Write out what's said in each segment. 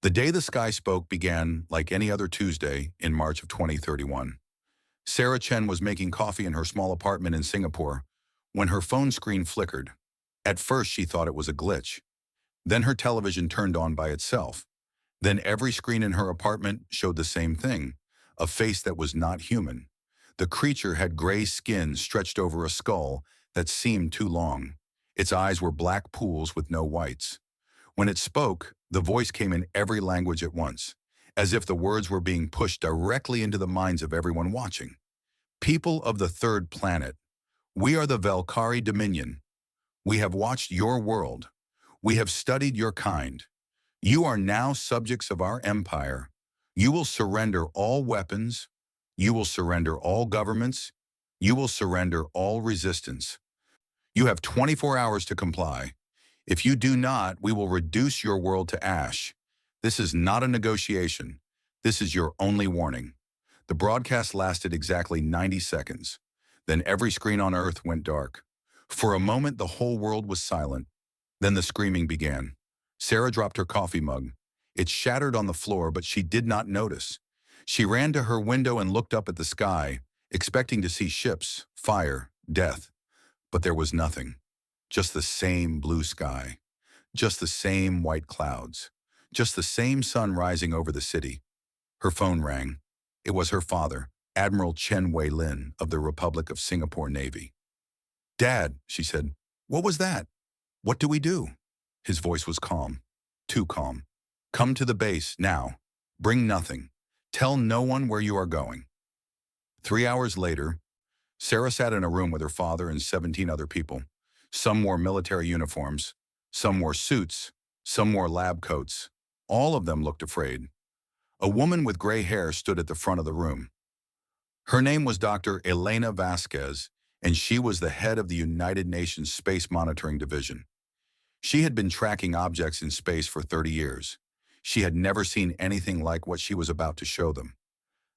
The day the sky spoke began like any other Tuesday in March of 2031. Sarah Chen was making coffee in her small apartment in Singapore when her phone screen flickered. At first, she thought it was a glitch. Then her television turned on by itself. Then every screen in her apartment showed the same thing, a face that was not human. The creature had gray skin stretched over a skull that seemed too long. Its eyes were black pools with no whites. When it spoke, the voice came in every language at once, as if the words were being pushed directly into the minds of everyone watching. People of the third planet, we are the Valkyrie Dominion. We have watched your world. We have studied your kind. You are now subjects of our empire. You will surrender all weapons. You will surrender all governments. You will surrender all resistance. You have 24 hours to comply. If you do not, we will reduce your world to ash. This is not a negotiation. This is your only warning. The broadcast lasted exactly 90 seconds. Then every screen on Earth went dark. For a moment, the whole world was silent. Then the screaming began. Sarah dropped her coffee mug. It shattered on the floor, but she did not notice. She ran to her window and looked up at the sky, expecting to see ships, fire, death. But there was nothing. Just the same blue sky. Just the same white clouds. Just the same sun rising over the city. Her phone rang. It was her father, Admiral Chen Wei-lin of the Republic of Singapore Navy. "Dad," she said, "what was that? What do we do?" His voice was calm, too calm. "Come to the base, now. Bring nothing. Tell no one where you are going." 3 hours later, Sarah sat in a room with her father and 17 other people. Some wore military uniforms, some wore suits, some wore lab coats. All of them looked afraid. A woman with gray hair stood at the front of the room. Her name was Dr. Elena Vasquez, and she was the head of the United Nations Space Monitoring Division. She had been tracking objects in space for 30 years. She had never seen anything like what she was about to show them.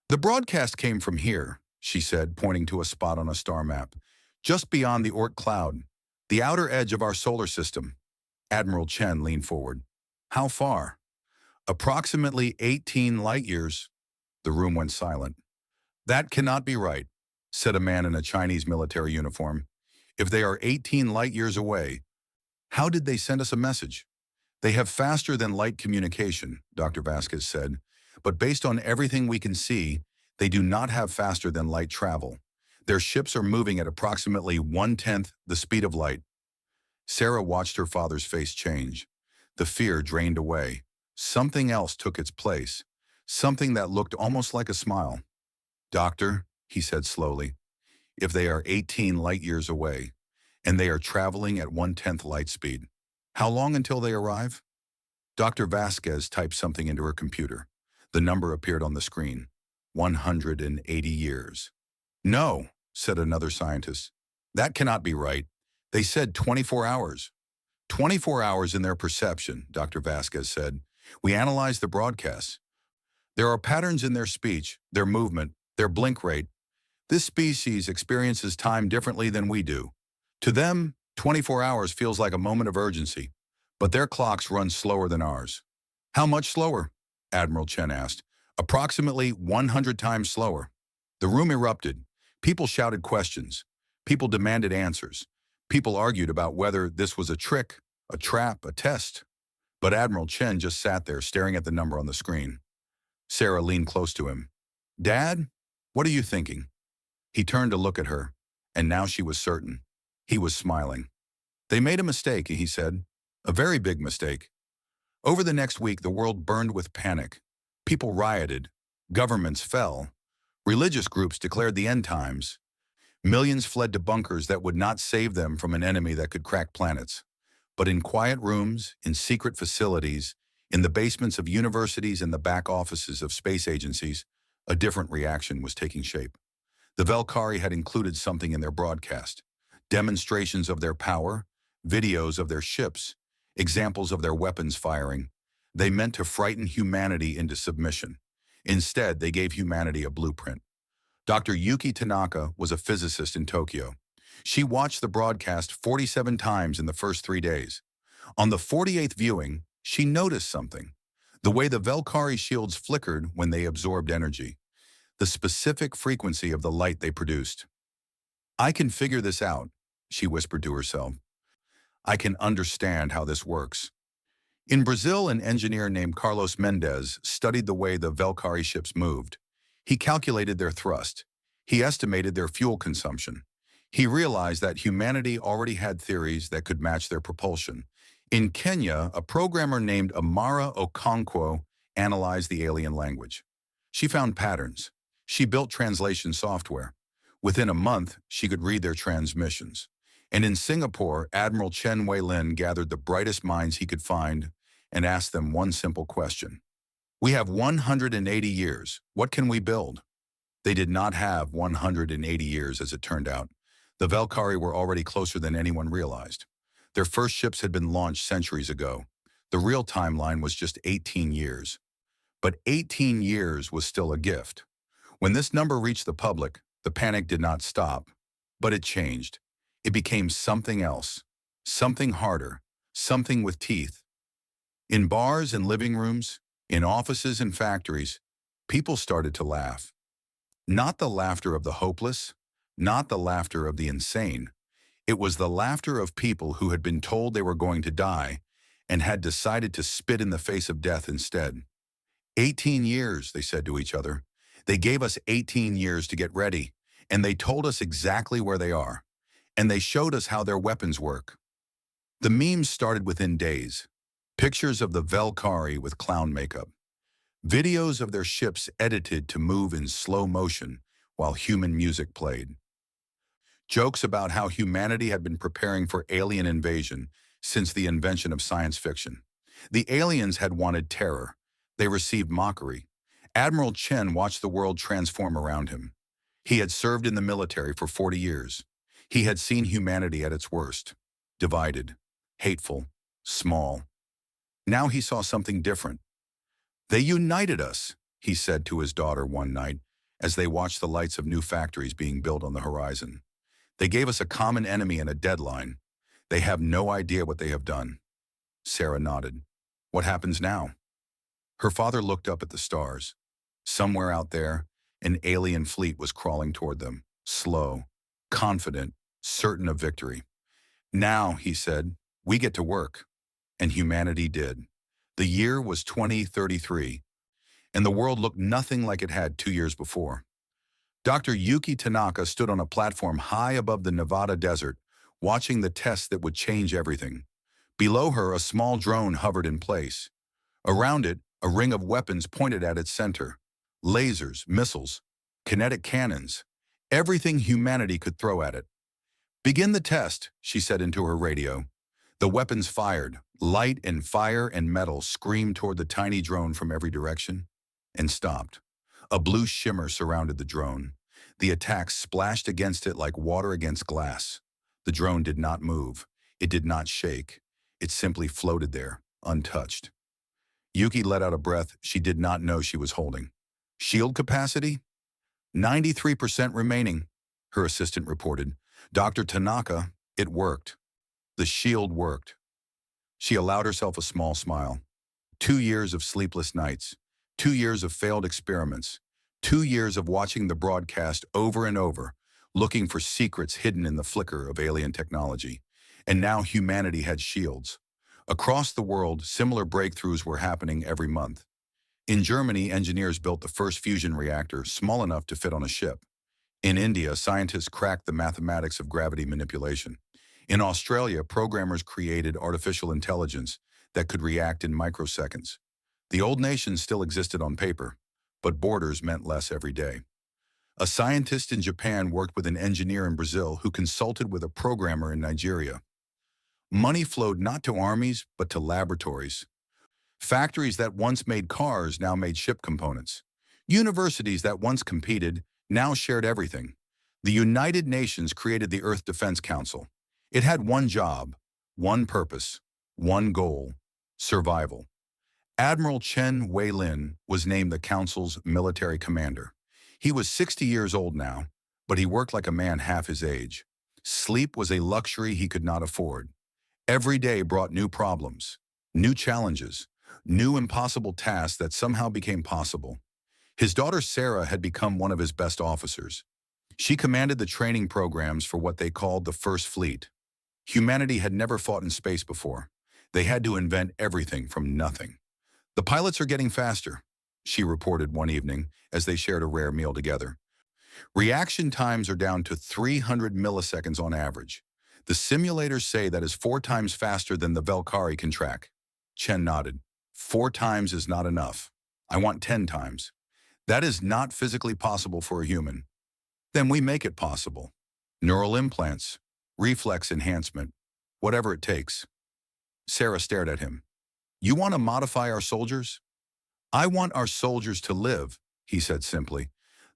"The broadcast came from here," she said, pointing to a spot on a star map, "just beyond the Oort cloud, the outer edge of our solar system." Admiral Chen leaned forward. "How far?" "Approximately 18 light years." The room went silent. "That cannot be right," said a man in a Chinese military uniform. "If they are 18 light years away, how did they send us a message?" "They have faster than light communication," Dr. Vasquez said, "but based on everything we can see, they do not have faster than light travel. Their ships are moving at approximately 1/10 the speed of light." Sarah watched her father's face change. The fear drained away. Something else took its place, something that looked almost like a smile. "Doctor," he said slowly, "if they are 18 light years away, and they are traveling at 1/10 light speed, how long until they arrive?" Dr. Vasquez typed something into her computer. The number appeared on the screen. 180 years. "No," said another scientist. "That cannot be right. They said 24 hours. 24 hours in their perception," Dr. Vasquez said. "We analyzed the broadcasts. There are patterns in their speech, their movement, their blink rate. This species experiences time differently than we do. To them, 24 hours feels like a moment of urgency, but their clocks run slower than ours." "How much slower?" Admiral Chen asked. "Approximately 100 times slower." The room erupted. People shouted questions. People demanded answers. People argued about whether this was a trick, a trap, a test. But Admiral Chen just sat there staring at the number on the screen. Sarah leaned close to him. "Dad, what are you thinking?" He turned to look at her, and now she was certain. He was smiling. "They made a mistake," he said. "A very big mistake." Over the next week, the world burned with panic. People rioted. Governments fell. Religious groups declared the end times. Millions fled to bunkers that would not save them from an enemy that could crack planets. But in quiet rooms, in secret facilities, in the basements of universities and the back offices of space agencies, a different reaction was taking shape. The Valkyrie had included something in their broadcast. Demonstrations of their power, videos of their ships, examples of their weapons firing. They meant to frighten humanity into submission. Instead, they gave humanity a blueprint. Dr. Yuki Tanaka was a physicist in Tokyo. She watched the broadcast 47 times in the first 3 days. On the 48th viewing, she noticed something. The way the Velkari shields flickered when they absorbed energy, the specific frequency of the light they produced. I can figure this out, she whispered to herself. I can understand how this works. In Brazil, an engineer named Carlos Mendez studied the way the Velkari ships moved. He calculated their thrust. He estimated their fuel consumption. He realized that humanity already had theories that could match their propulsion. In Kenya, a programmer named Amara Okonkwo analyzed the alien language. She found patterns. She built translation software. Within a month, she could read their transmissions. And in Singapore, Admiral Chen Wei-lin gathered the brightest minds he could find and asked them one simple question. We have 180 years. What can we build? They did not have 180 years, as it turned out. The Velkari were already closer than anyone realized. Their first ships had been launched centuries ago. The real timeline was just 18 years. But 18 years was still a gift. When this number reached the public, the panic did not stop, but it changed. It became something else, something harder, something with teeth. In bars and living rooms, in offices and factories, people started to laugh. Not the laughter of the hopeless, not the laughter of the insane. It was the laughter of people who had been told they were going to die and had decided to spit in the face of death instead. 18 years, they said to each other. They gave us 18 years to get ready, and they told us exactly where they are, and they showed us how their weapons work. The memes started within days. Pictures of the Velkari with clown makeup. Videos of their ships edited to move in slow motion while human music played. Jokes about how humanity had been preparing for alien invasion since the invention of science fiction. The aliens had wanted terror. They received mockery. Admiral Chen watched the world transform around him. He had served in the military for 40 years. He had seen humanity at its worst. Divided, hateful, small. Now he saw something different. They united us, he said to his daughter one night as they watched the lights of new factories being built on the horizon. They gave us a common enemy and a deadline. They have no idea what they have done. Sarah nodded. What happens now? Her father looked up at the stars. Somewhere out there, an alien fleet was crawling toward them, slow, confident, certain of victory. Now, he said, we get to work. And humanity did. The year was 2033, and the world looked nothing like it had 2 years before. Dr. Yuki Tanaka stood on a platform high above the Nevada desert, watching the tests that would change everything. Below her, a small drone hovered in place. Around it, a ring of weapons pointed at its center. Lasers, missiles, kinetic cannons, everything humanity could throw at it. Begin the test, she said into her radio. The weapons fired. Light and fire and metal screamed toward the tiny drone from every direction and stopped. A blue shimmer surrounded the drone. The attack splashed against it like water against glass. The drone did not move. It did not shake. It simply floated there, untouched. Yuki let out a breath she did not know she was holding. Shield capacity? 93% remaining, her assistant reported. Dr. Tanaka, it worked. The shield worked. She allowed herself a small smile. 2 years of sleepless nights, 2 years of failed experiments, 2 years of watching the broadcast over and over, looking for secrets hidden in the flicker of alien technology. And now humanity had shields. Across the world, similar breakthroughs were happening every month. In Germany, engineers built the first fusion reactor small enough to fit on a ship. In India, scientists cracked the mathematics of gravity manipulation. In Australia, programmers created artificial intelligence that could react in microseconds. The old nations still existed on paper, but borders meant less every day. A scientist in Japan worked with an engineer in Brazil who consulted with a programmer in Nigeria. Money flowed not to armies, but to laboratories. Factories that once made cars now made ship components. Universities that once competed now shared everything. The United Nations created the Earth Defense Council. It had one job, one purpose, one goal: survival. Admiral Chen Wei-lin was named the Council's military commander. He was 60 years old now, but he worked like a man half his age. Sleep was a luxury he could not afford. Every day brought new problems, new challenges, new impossible tasks that somehow became possible. His daughter Sarah had become one of his best officers. She commanded the training programs for what they called the First Fleet. Humanity had never fought in space before. They had to invent everything from nothing. "The pilots are getting faster," she reported one evening as they shared a rare meal together. "Reaction times are down to 300 milliseconds on average. The simulators say that is 4 times faster than the Valkyrie can track." Chen nodded. "4 times is not enough. I want 10 times. That is not physically possible for a human." "Then we make it possible. Neural implants, reflex enhancement, whatever it takes." Sarah stared at him. "You want to modify our soldiers?" "I want our soldiers to live," he said simply.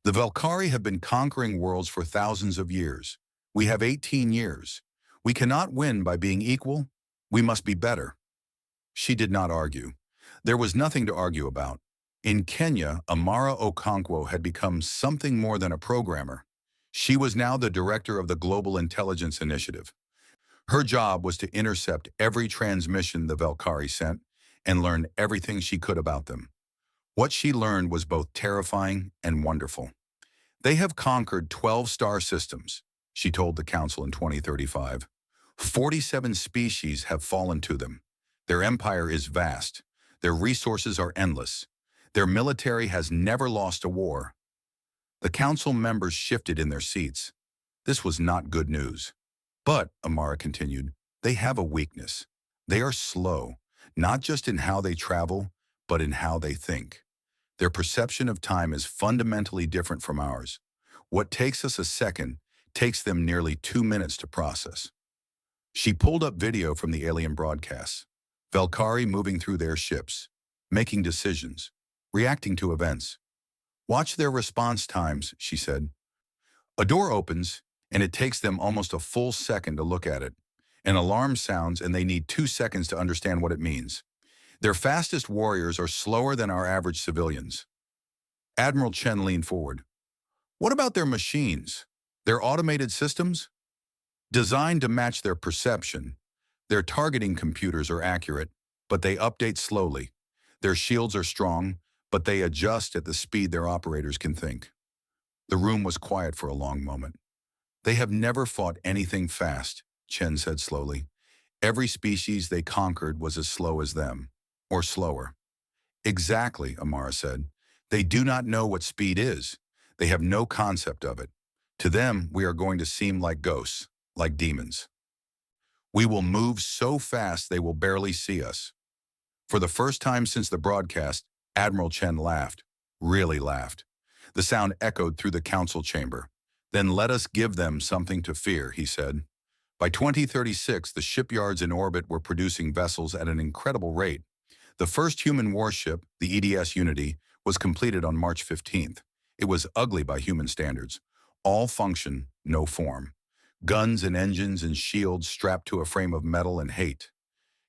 "The Valkyrie have been conquering worlds for thousands of years. We have 18 years. We cannot win by being equal. We must be better." She did not argue. There was nothing to argue about. In Kenya, Amara Okonkwo had become something more than a programmer. She was now the director of the Global Intelligence Initiative. Her job was to intercept every transmission the Valkyrie sent and learn everything she could about them. What she learned was both terrifying and wonderful. "They have conquered 12 star systems," she told the Council in 2035. 47 species have fallen to them. Their empire is vast. Their resources are endless. Their military has never lost a war. The council members shifted in their seats. This was not good news. "But," Amara continued, "they have a weakness. They are slow, not just in how they travel, but in how they think. Their perception of time is fundamentally different from ours. What takes us a second takes them nearly 2 minutes to process." She pulled up video from the alien broadcasts. Valkyrie moving through their ships, making decisions, reacting to events. "Watch their response times," she said. "A door opens, and it takes them almost a full second to look at it. An alarm sounds, and they need 2 seconds to understand what it means. Their fastest warriors are slower than our average civilians." Admiral Chen leaned forward. "What about their machines? Their automated systems?" "Designed to match their perception. Their targeting computers are accurate, but they update slowly. Their shields are strong, but they adjust at the speed their operators can think." The room was quiet for a long moment. "They have never fought anything fast," Chen said slowly. "Every species they conquered was as slow as them, or slower." "Exactly," Amara said. "They do not know what speed is. They have no concept of it. To them, we are going to seem like ghosts, like demons. We will move so fast they will barely see us." For the first time since the broadcast, Admiral Chen laughed, really laughed. The sound echoed through the council chamber. "Then let us give them something to fear," he said. By 2036, the shipyards in orbit were producing vessels at an incredible rate. The first human warship, the EDS Unity, was completed on March 15th. It was ugly by human standards. All function, no form. Guns and engines and shields strapped to a frame of metal and hate.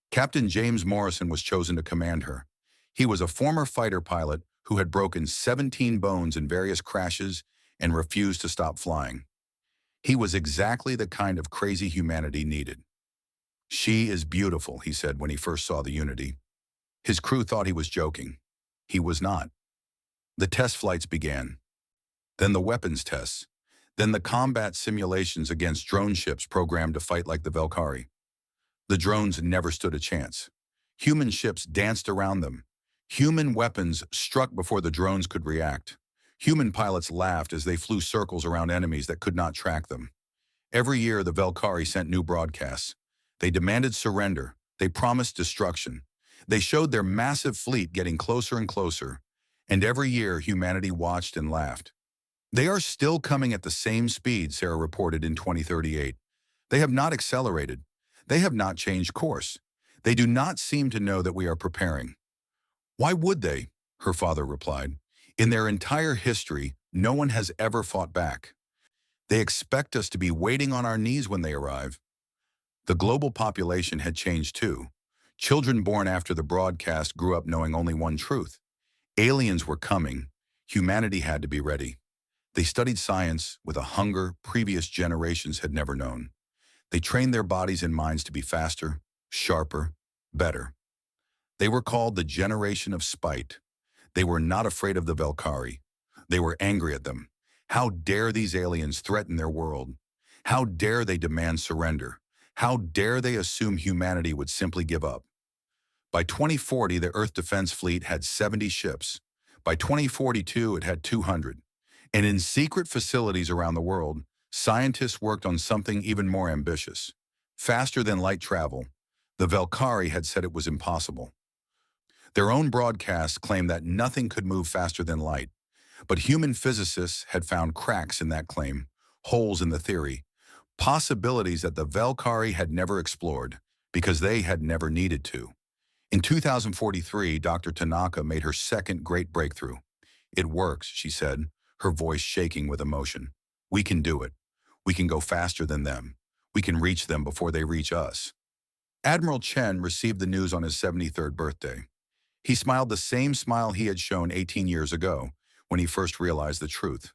Captain James Morrison was chosen to command her. He was a former fighter pilot who had broken 17 bones in various crashes and refused to stop flying. He was exactly the kind of crazy humanity needed. "She is beautiful," he said when he first saw the Unity. His crew thought he was joking. He was not. The test flights began. Then the weapons tests. Then the combat simulations against drone ships programmed to fight like the Valkyrie. The drones never stood a chance. Human ships danced around them. Human weapons struck before the drones could react. Human pilots laughed as they flew circles around enemies that could not track them. Every year, the Valkyrie sent new broadcasts. They demanded surrender. They promised destruction. They showed their massive fleet getting closer and closer. And every year, humanity watched and laughed. "They are still coming at the same speed," Sarah reported in 2038. "They have not accelerated. They have not changed course. They do not seem to know that we are preparing." "Why would they?" her father replied. "In their entire history, no one has ever fought back. They expect us to be waiting on our knees when they arrive." The global population had changed too. Children born after the broadcast grew up knowing only one truth. Aliens were coming. Humanity had to be ready. They studied science with a hunger previous generations had never known. They trained their bodies and minds to be faster, sharper, better. They were called the Generation of Spite. They were not afraid of the Velkari. They were angry at them. How dare these aliens threaten their world? How dare they demand surrender? How dare they assume humanity would simply give up? By 2040, the Earth Defense Fleet had 70 ships. By 2042, it had 200. And in secret facilities around the world, scientists worked on something even more ambitious. Faster than light travel, the Velkari had said it was impossible. Their own broadcasts claimed that nothing could move faster than light. But human physicists had found cracks in that claim, holes in the theory, possibilities that the Velkari had never explored because they had never needed to. In 2043, Dr. Tanaka made her second great breakthrough. "It works," she said, her voice shaking with emotion. "We can do it. We can go faster than them. We can reach them before they reach us." Admiral Chen received the news on his 73rd birthday. He smiled the same smile he had shown 18 years ago when he first realized the truth.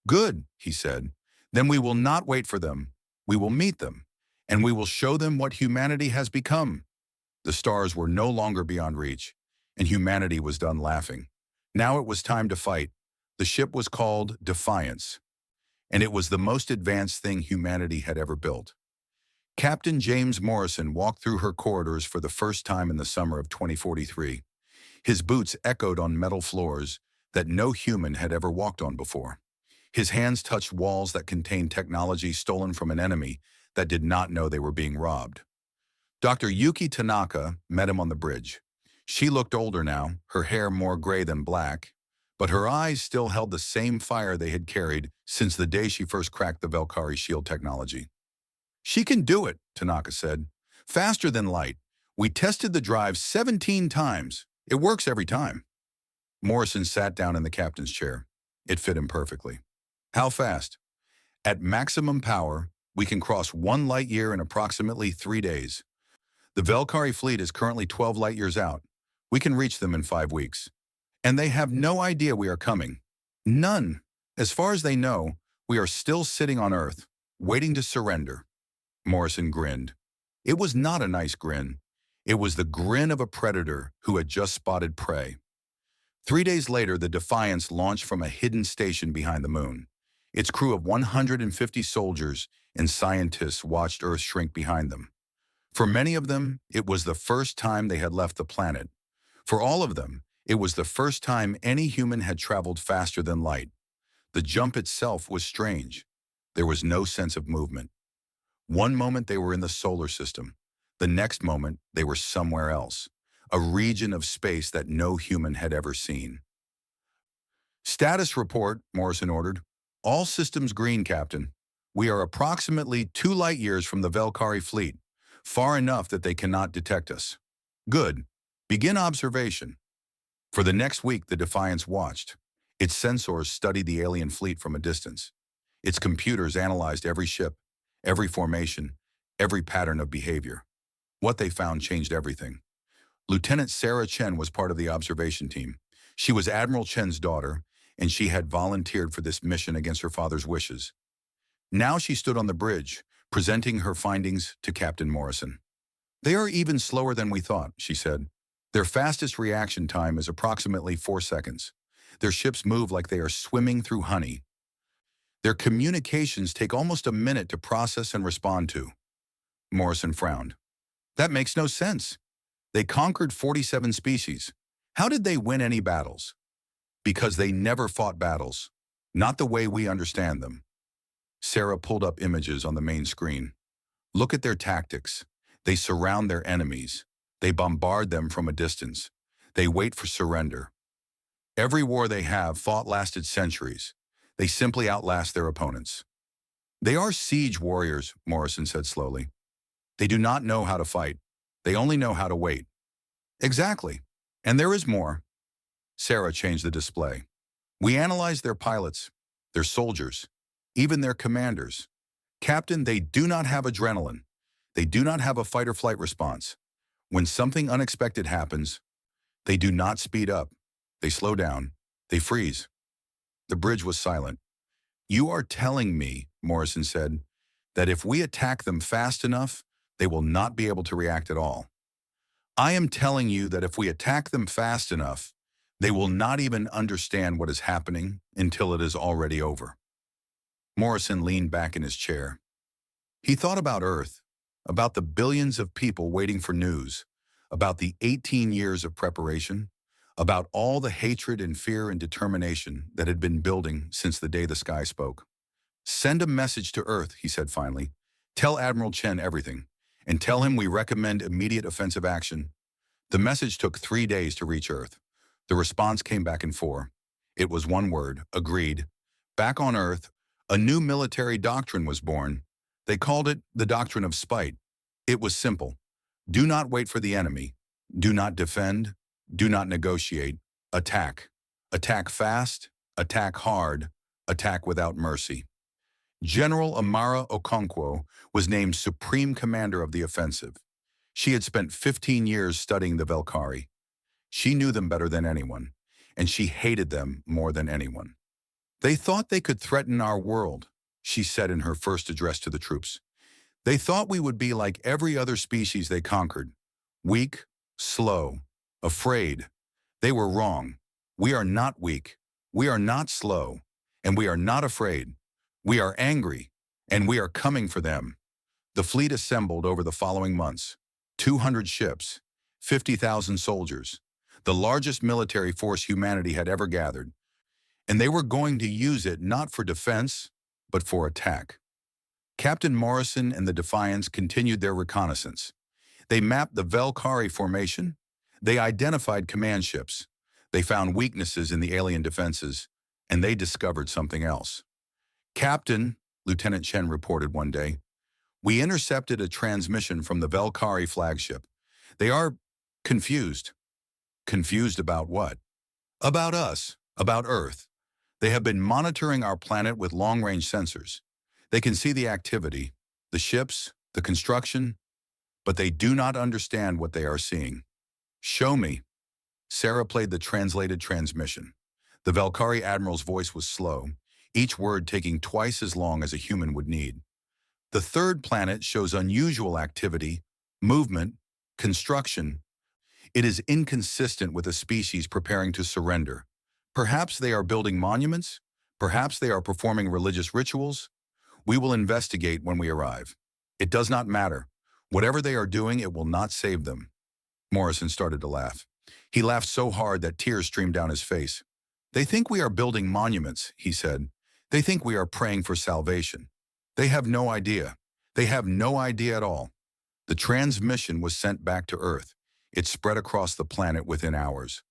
"Good," he said. "Then we will not wait for them. We will meet them, and we will show them what humanity has become." The stars were no longer beyond reach, and humanity was done laughing. Now it was time to fight. The ship was called Defiance, and it was the most advanced thing humanity had ever built. Captain James Morrison walked through her corridors for the first time in the summer of 2043. His boots echoed on metal floors that no human had ever walked on before. His hands touched walls that contained technology stolen from an enemy that did not know they were being robbed. Dr. Yuki Tanaka met him on the bridge. She looked older now, her hair more gray than black, but her eyes still held the same fire they had carried since the day she first cracked the Velkari shield technology. "She can do it," Tanaka said. "Faster than light. We tested the drive 17 times. It works every time." Morrison sat down in the captain's chair. It fit him perfectly. "How fast?" "At maximum power, we can cross 1 light year in approximately 3 days. The Velkari fleet is currently 12 light years out. We can reach them in 5 weeks. And they have no idea we are coming. None. As far as they know, we are still sitting on Earth, waiting to surrender." Morrison grinned. It was not a nice grin. It was the grin of a predator who had just spotted prey. 3 days later, the Defiance launched from a hidden station behind the moon. Its crew of 150 soldiers and scientists watched Earth shrink behind them. For many of them, it was the first time they had left the planet. For all of them, it was the first time any human had traveled faster than light. The jump itself was strange. There was no sense of movement. One moment they were in the solar system. The next moment they were somewhere else, a region of space that no human had ever seen. "Status report," Morrison ordered. "All systems green, Captain. We are approximately 2 light years from the Velkari fleet, far enough that they cannot detect us." "Good. Begin observation." For the next week, the Defiance watched. Its sensors studied the alien fleet from a distance. Its computers analyzed every ship, every formation, every pattern of behavior. What they found changed everything. Lieutenant Sarah Chen was part of the observation team. She was Admiral Chen's daughter, and she had volunteered for this mission against her father's wishes. Now she stood on the bridge, presenting her findings to Captain Morrison. "They are even slower than we thought," she said. "Their fastest reaction time is approximately 4 seconds. Their ships move like they are swimming through honey. Their communications take almost a minute to process and respond to." Morrison frowned. "That makes no sense. They conquered 47 species. How did they win any battles?" "Because they never fought battles. Not the way we understand them." Sarah pulled up images on the main screen. "Look at their tactics. They surround their enemies. They bombard them from a distance. They wait for surrender. Every war they have fought lasted centuries. They simply outlast their opponents." "They are siege warriors," Morrison said slowly. "They do not know how to fight. They only know how to wait." "Exactly. And there is more." Sarah changed the display. "We analyzed their pilots, their soldiers, even their commanders. Captain, they do not have adrenaline. They do not have a fight-or-flight response. When something unexpected happens, they do not speed up. They slow down. They freeze." The bridge was silent. "You are telling me," Morrison said, "that if we attack them fast enough, they will not be able to react at all." I am telling you that if we attack them fast enough, they will not even understand what is happening until it is already over. Morrison leaned back in his chair. He thought about Earth, about the billions of people waiting for news, about the 18 years of preparation, about all the hatred and fear and determination that had been building since the day the sky spoke. Send a message to Earth, he said finally. Tell Admiral Chen everything, and tell him we recommend immediate offensive action. The message took 3 days to reach Earth. The response came back in 4. It was one word, agreed. Back on Earth, a new military doctrine was born. They called it the doctrine of spite. It was simple. Do not wait for the enemy. Do not defend. Do not negotiate. Attack. Attack fast. Attack hard. Attack without mercy. General Amara Okonkwo was named Supreme Commander of the offensive. She had spent 15 years studying the Velkari. She knew them better than anyone, and she hated them more than anyone. They thought they could threaten our world, she said in her first address to the troops. They thought we would be like every other species they conquered. Weak, slow, afraid. They were wrong. We are not weak. We are not slow. And we are not afraid. We are angry, and we are coming for them. The fleet assembled over the following months. 200 ships, 50,000 soldiers, the largest military force humanity had ever gathered. And they were going to use it not for defense, but for attack. Captain Morrison and the Defiance continued their reconnaissance. They mapped the Velkari formation. They identified command ships. They found weaknesses in the alien defenses, and they discovered something else. Captain, Lieutenant Chen reported one day, we intercepted a transmission from the Velkari flagship. They are confused. Confused about what? About us, about Earth. They have been monitoring our planet with long-range sensors. They can see the activity, the ships, the construction, but they do not understand what they are seeing. Show me. Sarah played the translated transmission. The Velkari admiral's voice was slow, each word taking twice as long as a human would need. The third planet shows unusual activity, movement, construction. It is inconsistent with a species preparing to surrender. Perhaps they are building monuments. Perhaps they are performing religious rituals. We will investigate when we arrive. It does not matter. Whatever they are doing, it will not save them. Morrison started to laugh. He laughed so hard that tears streamed down his face. They think we are building monuments, he said. They think we are praying for salvation. They have no idea. They have no idea at all. The transmission was sent back to Earth. It spread across the planet within hours.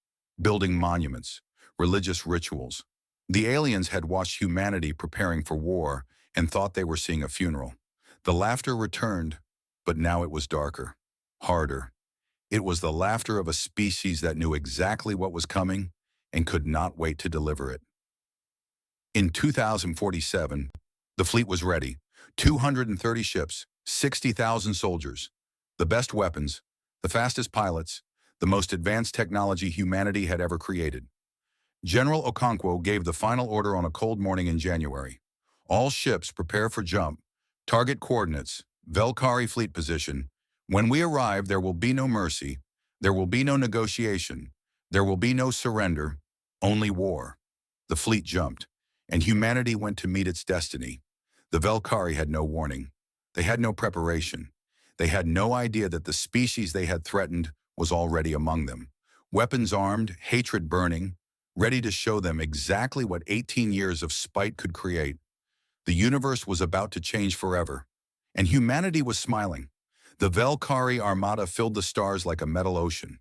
Building monuments, religious rituals. The aliens had watched humanity preparing for war and thought they were seeing a funeral. The laughter returned, but now it was darker, harder. It was the laughter of a species that knew exactly what was coming and could not wait to deliver it. In 2047, the fleet was ready. 230 ships, 60,000 soldiers, the best weapons, the fastest pilots, the most advanced technology humanity had ever created. General Okonkwo gave the final order on a cold morning in January. All ships prepare for jump. Target coordinates, Velkari fleet position. When we arrive, there will be no mercy. There will be no negotiation. There will be no surrender, only war. The fleet jumped, and humanity went to meet its destiny. The Velkari had no warning. They had no preparation. They had no idea that the species they had threatened was already among them. Weapons armed, hatred burning, ready to show them exactly what 18 years of spite could create. The universe was about to change forever, and humanity was smiling. The Velkari armada filled the stars like a metal ocean.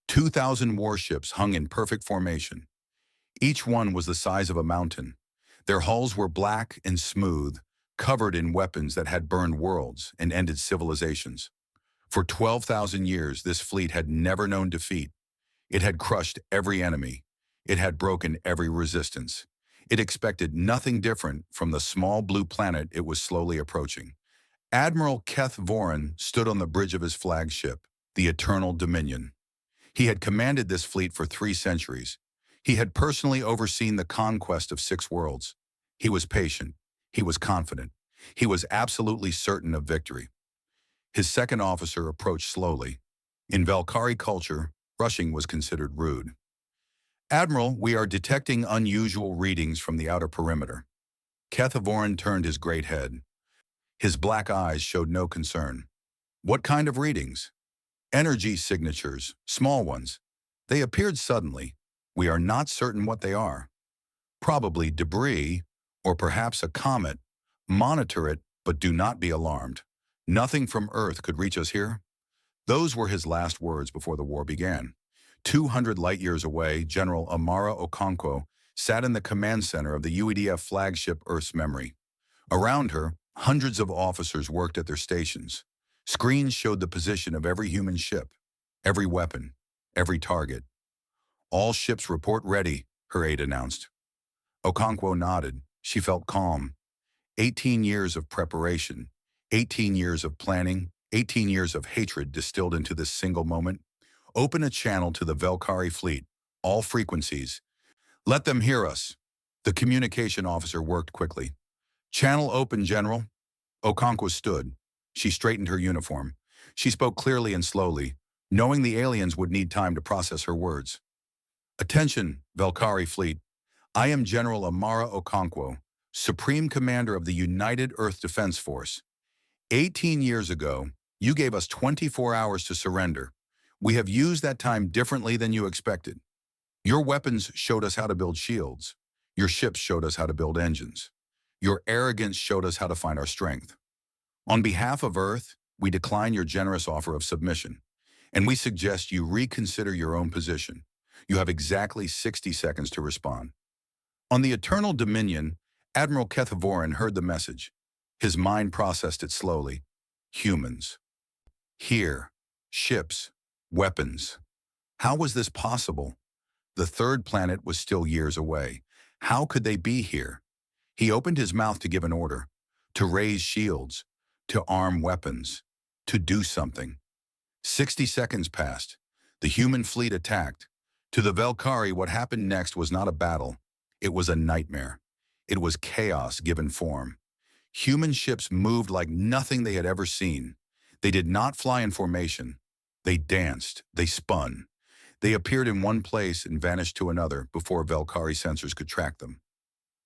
2,000 warships hung in perfect formation. Each one was the size of a mountain. Their hulls were black and smooth, covered in weapons that had burned worlds and ended civilizations. For 12,000 years, this fleet had never known defeat. It had crushed every enemy. It had broken every resistance. It expected nothing different from the small blue planet it was slowly approaching. Admiral Keth Voren stood on the bridge of his flagship, the Eternal Dominion. He had commanded this fleet for 3 centuries. He had personally overseen the conquest of 6 worlds. He was patient. He was confident. He was absolutely certain of victory. His second officer approached slowly. In Valkyrie culture, rushing was considered rude. Admiral, we are detecting unusual readings from the outer perimeter. Kethovorin turned his great head. His black eyes showed no concern. What kind of readings? Energy signatures, small ones. They appeared suddenly. We are not certain what they are. Probably debris, or perhaps a comet. Monitor it, but do not be alarmed. Nothing from Earth could reach us here. Those were his last words before the war began. 200 light-years away, General Amara Okonkwo sat in the command center of the UEDF flagship Earth's Memory. Around her, hundreds of officers worked at their stations. Screens showed the position of every human ship, every weapon, every target. All ships report ready, her aide announced. Okonkwo nodded. She felt calm. 18 years of preparation, 18 years of planning, 18 years of hatred distilled into this single moment. Open a channel to the Valkyrie fleet, all frequencies. Let them hear us. The communication officer worked quickly. Channel open, General. Okonkwo stood. She straightened her uniform. She spoke clearly and slowly, knowing the aliens would need time to process her words. Attention, Valkyrie fleet. I am General Amara Okonkwo, Supreme Commander of the United Earth Defense Force. 18 years ago, you gave us 24 hours to surrender. We have used that time differently than you expected. Your weapons showed us how to build shields. Your ships showed us how to build engines. Your arrogance showed us how to find our strength. On behalf of Earth, we decline your generous offer of submission, and we suggest you reconsider your own position. You have exactly 60 seconds to respond. On the Eternal Dominion, Admiral Kethovorin heard the message. His mind processed it slowly. Humans. Here. Ships. Weapons. How was this possible? The third planet was still years away. How could they be here? He opened his mouth to give an order. To raise shields. To arm weapons. To do something. 60 seconds passed. The human fleet attacked. To the Valkyrie, what happened next was not a battle. It was a nightmare. It was chaos given form. Human ships moved like nothing they had ever seen. They did not fly in formation. They danced. They spun. They appeared in one place and vanished to another before Valkyrie sensors could track them.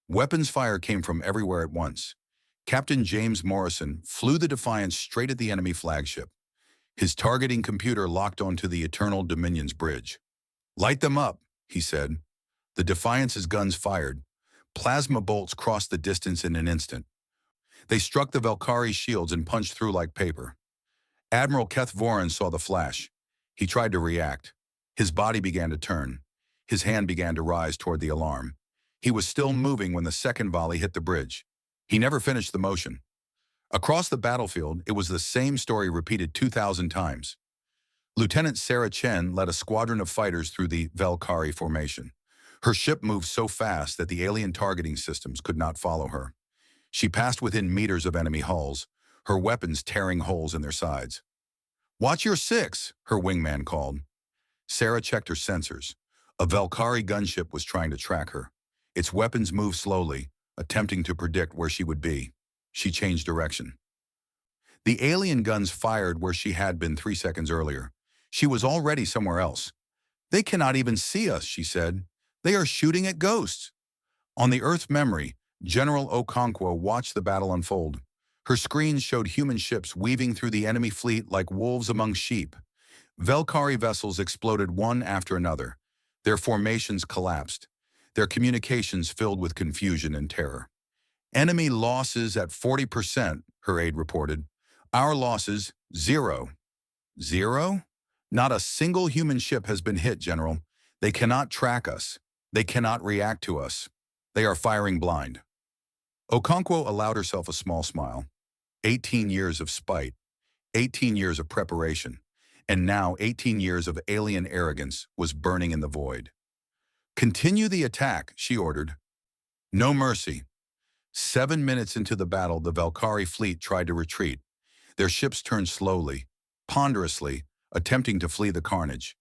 Weapons fire came from everywhere at once. Captain James Morrison flew the Defiance straight at the enemy flagship. His targeting computer locked onto the Eternal Dominion's bridge. Light them up, he said. The Defiance's guns fired. Plasma bolts crossed the distance in an instant. They struck the Valkyrie shields and punched through like paper. Admiral Kethovorin saw the flash. He tried to react. His body began to turn. His hand began to rise toward the alarm. He was still moving when the second volley hit the bridge. He never finished the motion. Across the battlefield, it was the same story repeated 2,000 times. Lieutenant Sarah Chen led a squadron of fighters through the Valkyrie formation. Her ship moved so fast that the alien targeting systems could not follow her. She passed within meters of enemy hulls, her weapons tearing holes in their sides. "Watch your six," her wingman called. Sarah checked her sensors. A Valkyrie gunship was trying to track her. Its weapons moved slowly, attempting to predict where she would be. She changed direction. The alien guns fired where she had been 3 seconds earlier. She was already somewhere else. "They cannot even see us," she said. "They are shooting at ghosts." On the Earth Memory, General Okonkwo watched the battle unfold. Her screens showed human ships weaving through the enemy fleet like wolves among sheep. Valkyrie vessels exploded one after another. Their formations collapsed. Their communications filled with confusion and terror. "Enemy losses at 40%, her aide reported. "Our losses, 0. 0? Not a single human ship has been hit, General. They cannot track us. They cannot react to us. They are firing blind." Okonkwo allowed herself a small smile. 18 years of spite, 18 years of preparation, and now 18 years of alien arrogance was burning in the void. "Continue the attack," she ordered. No mercy. 7 minutes into the battle, the Valkyrie fleet tried to retreat. Their ships turned slowly, ponderously, attempting to flee the carnage.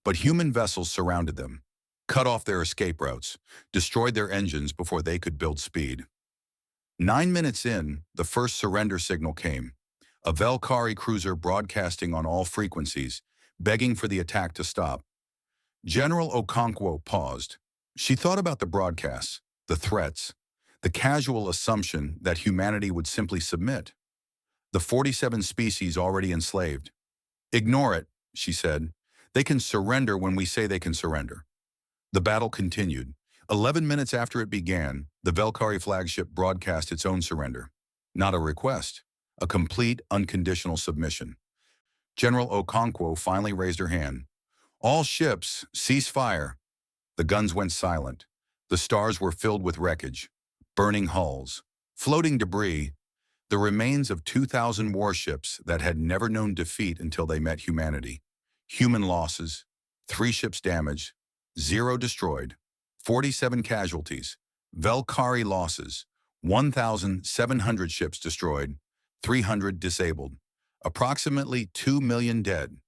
But human vessels surrounded them, cut off their escape routes, destroyed their engines before they could build speed. 9 minutes in, the first surrender signal came. A Valkyrie cruiser broadcasting on all frequencies, begging for the attack to stop. General Okonkwo paused. She thought about the broadcasts, the threats, the casual assumption that humanity would simply submit. The 47 species already enslaved. Ignore it, she said. They can surrender when we say they can surrender. The battle continued. 11 minutes after it began, the Velkari flagship broadcast its own surrender. Not a request, a complete, unconditional submission. General Okonkwo finally raised her hand. All ships, cease fire. The guns went silent. The stars were filled with wreckage, burning hulls, floating debris, the remains of 2,000 warships that had never known defeat until they met humanity. Human losses, 3 ships damaged, 0 destroyed, 47 casualties. Velkari losses, 1,700 ships destroyed, 300 disabled. Approximately 2 million dead.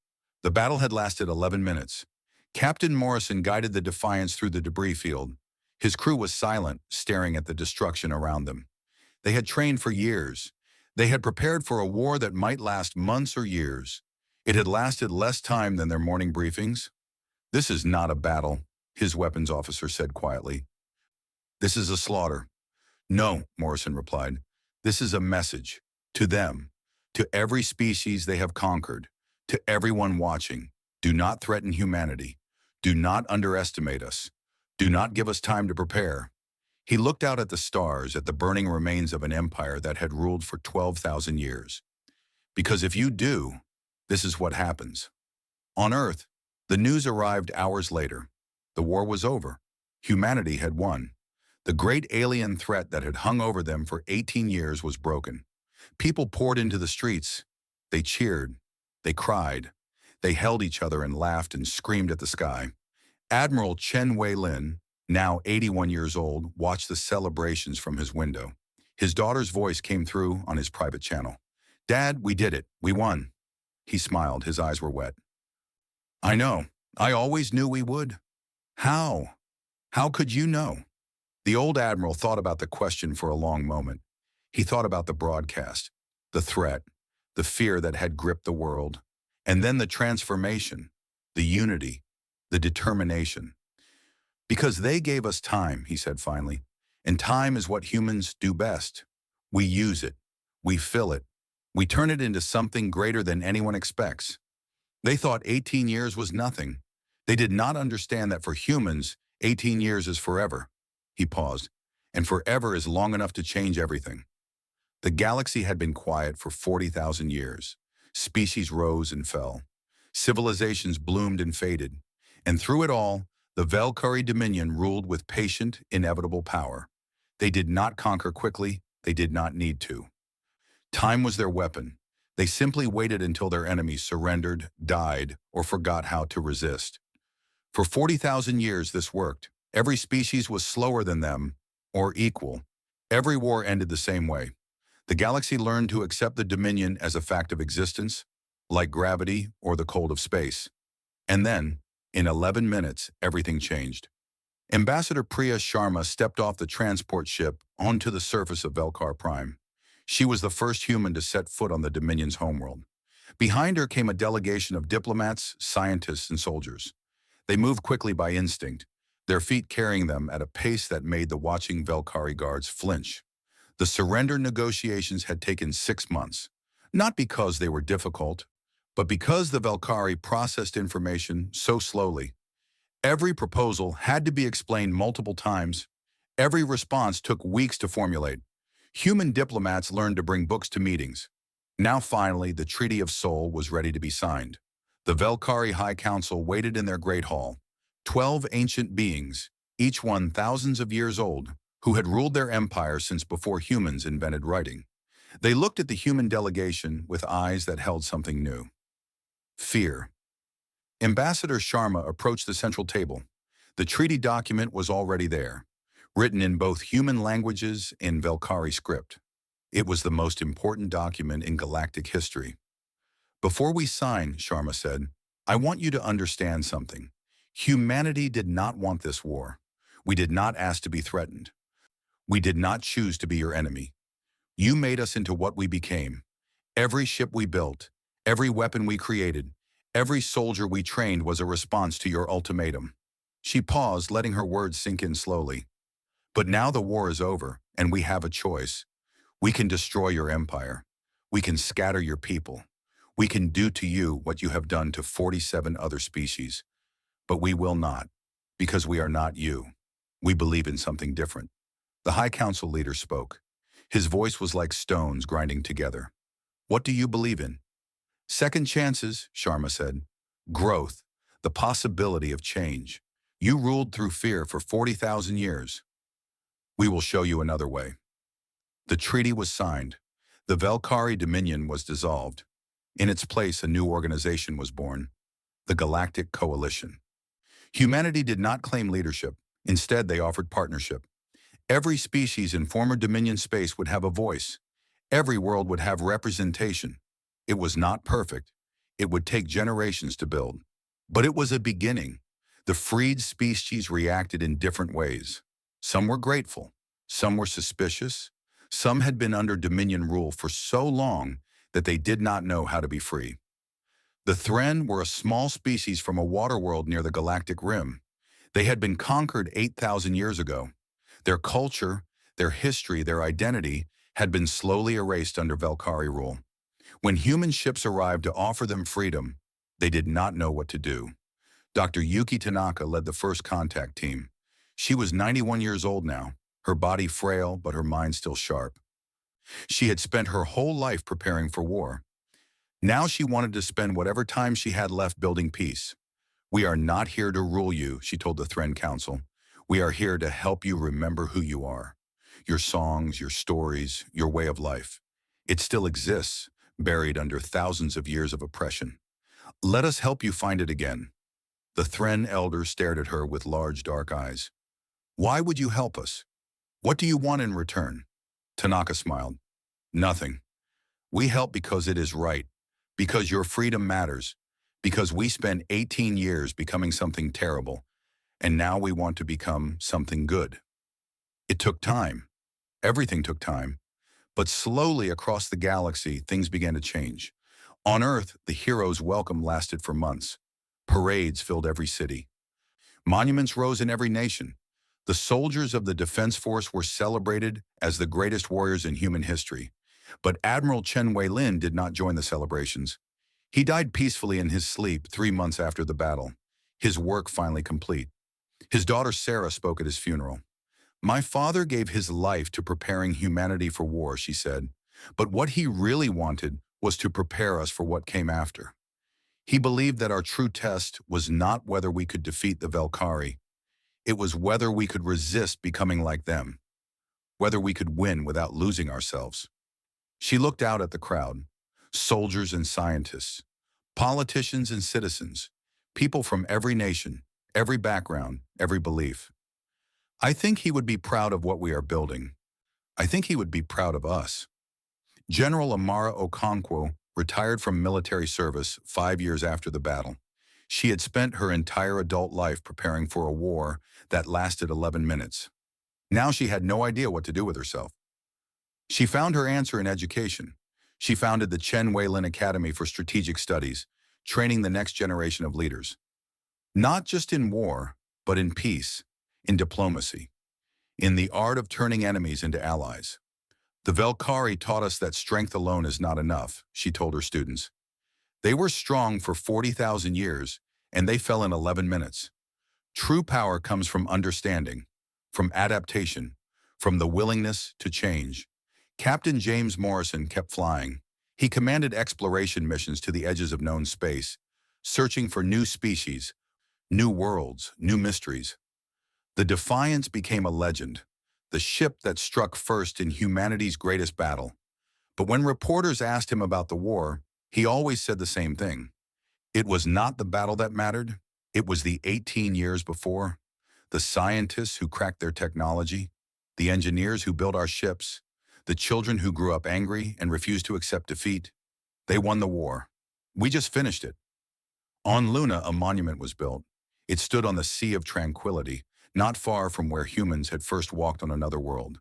The battle had lasted 11 minutes. Captain Morrison guided the Defiance through the debris field. His crew was silent, staring at the destruction around them. They had trained for years. They had prepared for a war that might last months or years. It had lasted less time than their morning briefings. "This is not a battle," his weapons officer said quietly. "This is a slaughter." "No," Morrison replied. "This is a message. To them. To every species they have conquered. To everyone watching. Do not threaten humanity. Do not underestimate us. Do not give us time to prepare." He looked out at the stars, at the burning remains of an empire that had ruled for 12,000 years. "Because if you do, this is what happens." On Earth, the news arrived hours later. The war was over. Humanity had won. The great alien threat that had hung over them for 18 years was broken. People poured into the streets. They cheered. They cried. They held each other and laughed and screamed at the sky. Admiral Chen Wei-lin, now 81 years old, watched the celebrations from his window. His daughter's voice came through on his private channel. "Dad, we did it. We won." He smiled. His eyes were wet. "I know. I always knew we would." "How? How could you know?" The old admiral thought about the question for a long moment. He thought about the broadcast, the threat, the fear that had gripped the world, and then the transformation, the unity, the determination. "Because they gave us time," he said finally, "and time is what humans do best. We use it. We fill it. We turn it into something greater than anyone expects." They thought 18 years was nothing. They did not understand that for humans, 18 years is forever. He paused. "And forever is long enough to change everything." The galaxy had been quiet for 40,000 years. Species rose and fell. Civilizations bloomed and faded. And through it all, the Velkari Dominion ruled with patient, inevitable power. They did not conquer quickly. They did not need to. Time was their weapon. They simply waited until their enemies surrendered, died, or forgot how to resist. For 40,000 years this worked. Every species was slower than them, or equal. Every war ended the same way. The galaxy learned to accept the Dominion as a fact of existence, like gravity or the cold of space. And then, in 11 minutes, everything changed. Ambassador Priya Sharma stepped off the transport ship onto the surface of Velkar Prime. She was the first human to set foot on the Dominion's homeworld. Behind her came a delegation of diplomats, scientists, and soldiers. They moved quickly by instinct, their feet carrying them at a pace that made the watching Velkari guards flinch. The surrender negotiations had taken 6 months, not because they were difficult, but because the Velkari processed information so slowly. Every proposal had to be explained multiple times. Every response took weeks to formulate. Human diplomats learned to bring books to meetings. Now finally, the Treaty of Seoul was ready to be signed. The Velkari High Council waited in their great hall. 12 ancient beings, each one thousands of years old, who had ruled their empire since before humans invented writing. They looked at the human delegation with eyes that held something new. Fear. Ambassador Sharma approached the central table. The treaty document was already there, written in both human languages and Velkari script. It was the most important document in galactic history. "Before we sign," Sharma said, "I want you to understand something. Humanity did not want this war. We did not ask to be threatened. We did not choose to be your enemy. You made us into what we became. Every ship we built, every weapon we created, Every soldier we trained was a response to your ultimatum." She paused, letting her words sink in slowly. "But now the war is over, and we have a choice. We can destroy your empire. We can scatter your people. We can do to you what you have done to 47 other species. But we will not, because we are not you. We believe in something different." The High Council leader spoke. His voice was like stones grinding together. "What do you believe in?" "Second chances," Sharma said. "Growth, the possibility of change. You ruled through fear for 40,000 years. We will show you another way." The treaty was signed. The Velkari Dominion was dissolved. In its place, a new organization was born, the Galactic Coalition. Humanity did not claim leadership. Instead, they offered partnership. Every species in former Dominion space would have a voice. Every world would have representation. It was not perfect. It would take generations to build. But it was a beginning. The freed species reacted in different ways. Some were grateful. Some were suspicious. Some had been under Dominion rule for so long that they did not know how to be free. The Thren were a small species from a water world near the galactic rim. They had been conquered 8,000 years ago. Their culture, their history, their identity had been slowly erased under Velkari rule. When human ships arrived to offer them freedom, they did not know what to do. Dr. Yuki Tanaka led the first contact team. She was 91 years old now, her body frail but her mind still sharp. She had spent her whole life preparing for war. Now she wanted to spend whatever time she had left building peace. "We are not here to rule you," she told the Thren Council. "We are here to help you remember who you are. Your songs, your stories, your way of life. It still exists, buried under thousands of years of oppression. Let us help you find it again." The Thren elder stared at her with large dark eyes. "Why would you help us? What do you want in return?" Tanaka smiled. "Nothing. We help because it is right, because your freedom matters, because we spent 18 years becoming something terrible, and now we want to become something good." It took time. Everything took time. But slowly across the galaxy, things began to change. On Earth, the heroes' welcome lasted for months. Parades filled every city. Monuments rose in every nation. The soldiers of the Defense Force were celebrated as the greatest warriors in human history. But Admiral Chen Weilin did not join the celebrations. He died peacefully in his sleep 3 months after the battle, his work finally complete. His daughter Sarah spoke at his funeral. "My father gave his life to preparing humanity for war," she said. "But what he really wanted was to prepare us for what came after. He believed that our true test was not whether we could defeat the Velkari. It was whether we could resist becoming like them, whether we could win without losing ourselves." She looked out at the crowd, soldiers and scientists, politicians and citizens, people from every nation, every background, every belief. "I think he would be proud of what we are building. I think he would be proud of us." General Amara Okonkwo retired from military service 5 years after the battle. She had spent her entire adult life preparing for a war that lasted 11 minutes. Now she had no idea what to do with herself. She found her answer in education. She founded the Chen Weilin Academy for Strategic Studies, training the next generation of leaders. Not just in war, but in peace, in diplomacy, in the art of turning enemies into allies. "The Velkari taught us that strength alone is not enough," she told her students. "They were strong for 40,000 years, and they fell in 11 minutes. True power comes from understanding, from adaptation, from the willingness to change." Captain James Morrison kept flying. He commanded exploration missions to the edges of known space, searching for new species, new worlds, new mysteries. The Defiance became a legend, the ship that struck first in humanity's greatest battle. But when reporters asked him about the war, he always said the same thing. It was not the battle that mattered. It was the 18 years before, the scientists who cracked their technology, the engineers who built our ships, the children who grew up angry and refused to accept defeat. They won the war. We just finished it. On Luna, a monument was built. It stood on the Sea of Tranquility, not far from where humans had first walked on another world.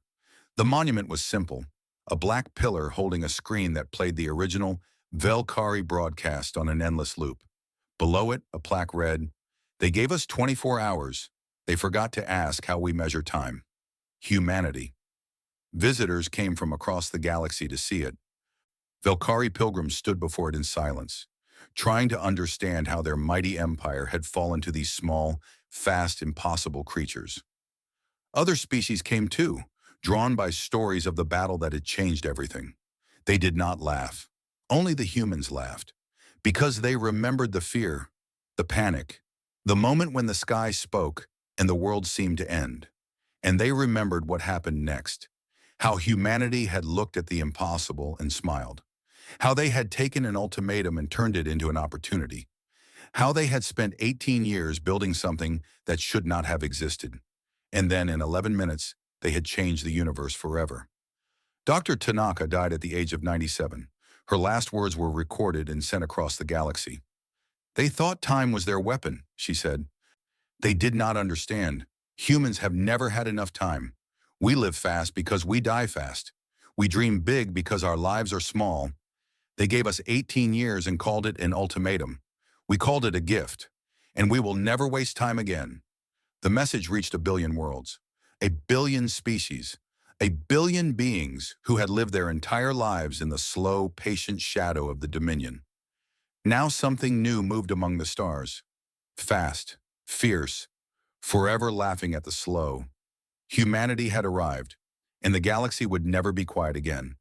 The monument was simple, a black pillar holding a screen that played the original Velkari broadcast on an endless loop. Below it, a plaque read, "They gave us 24 hours. They forgot to ask how we measure time." Humanity. Visitors came from across the galaxy to see it. Velkari pilgrims stood before it in silence, trying to understand how their mighty empire had fallen to these small, fast, impossible creatures. Other species came too, drawn by stories of the battle that had changed everything. They did not laugh. Only the humans laughed, because they remembered the fear, the panic, the moment when the sky spoke and the world seemed to end. And they remembered what happened next, how humanity had looked at the impossible and smiled, how they had taken an ultimatum and turned it into an opportunity, how they had spent 18 years building something that should not have existed. And then in 11 minutes, they had changed the universe forever. Dr. Tanaka died at the age of 97. Her last words were recorded and sent across the galaxy. "They thought time was their weapon," she said. "They did not understand. Humans have never had enough time. We live fast because we die fast. We dream big because our lives are small. They gave us 18 years and called it an ultimatum. We called it a gift. And we will never waste time again." The message reached a billion worlds, a billion species, a billion beings who had lived their entire lives in the slow, patient shadow of the Dominion. Now something new moved among the stars. Fast, fierce, forever laughing at the slow. Humanity had arrived, and the galaxy would never be quiet again.